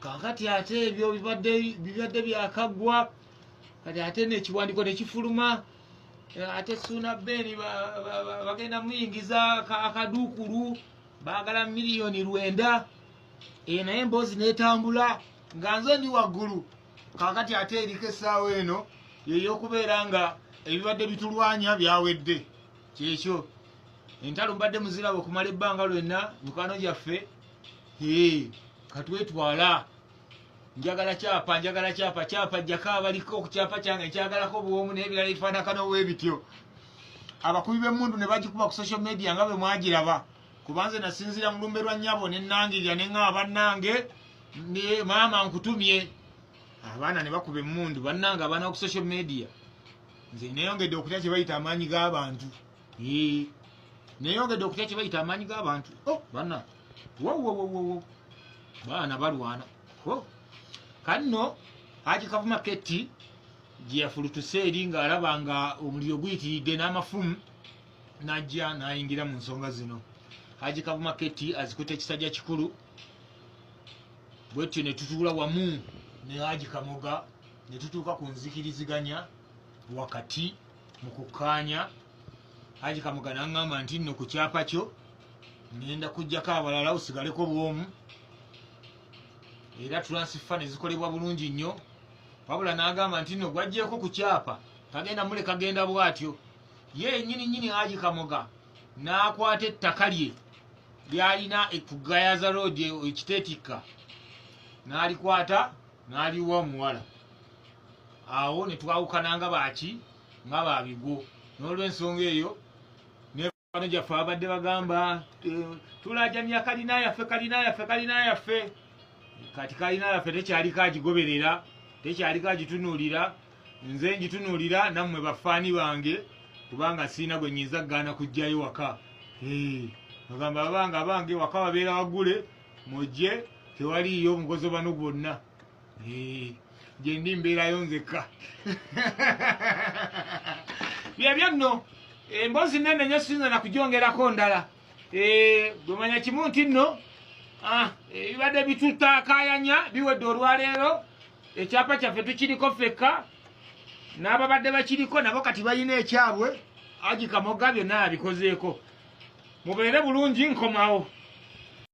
kakati ate ebyo bibadde byakagwa kati ate nekiwandiko nekifuluma ate Suna Beni bagenda muyingiza akadukulu bagala miliyoni 9 naye emboozi netambula nga nze ndi waggulu kakati ate eriko essaawa eno yeyokubeera nga ebibadde bitulwanya byawedde kyekyo entalo mbadde muziraba okumala ebbanga lwenna mikwano gyaffe katwetwala njagala kyapa jjako abaliko ku kyapa kyange nkyagalako bwomu n'ebirala ebifaanakano bwebityo abakubi b'emmundu ne bagikuba ku social media nga bwe mwagiraba kubanze nasinzira mu lumbe lwa nnyabo ne nangirira ne ŋŋaba bannange ne maama nkutumye abaana ne bakuba emmundu bannange abaana ku social media nze neeyongedde okutya kye bayita amaanyi g'abantu neeyongedde okutya kye bayita amaanyi g'abantu banna wowowowowo baana balwana kanno Haji Kavuma Keti gye yafulutuse eri ng'alaba nga omuliro guyitiridde n'amafumu n'ajja n'ayingira mu nsonga zino. Haji Kavuma Keti azikutte ekisajja kikulu bwetyo ne tutuula wamu ne Haji Kamoga ne tutuuka ku nzikiriziganya wakati mu kukkaanya. Haji Kamoga n'aŋŋamba nti nno ku kyapa kyo ngenda kuggyako abalala osigaleko bwomu era transfer ne zikolebwa bulungi nnyo wabula n'agamba nti nno gwaggyeko ku kyapa kagenda mule kagenda bw'atyo ye nnyini Haji Kamoga n'akwata ettaka lye lyalina ku Gayaza Road ekiteetikka n'alikwata n'aliwa omuwala awo ne twawukana nga baaki nga babigo n'olw'ensonga eyo nebano gyaffe abadde bagamba tulajanya kalina yaffe kati kalina yaffe tekyali kagigoberera tekyali kagitunuulira nze njitunuulira nammwe bafaani bange kubanga siina gwe nnyinza kugaana kujjayo waka bagamba abange waka babeera waggule mujje tewaliyo omugozo bano gwonna gye ndi mbeerayo nzekka byebyo nno emboozi nene nnyo siyinza na kugyongerako ndala gwemanya kimu nti nno ebibadde bitutaakayanya biwedde olwaleero ekyapa kyaffe tukiriko ffekka n'ababadde bakiriko nabo kati balina ekyabwe Haji Kamoga byonna yabikozeeko mubeere bulungi nkomawo.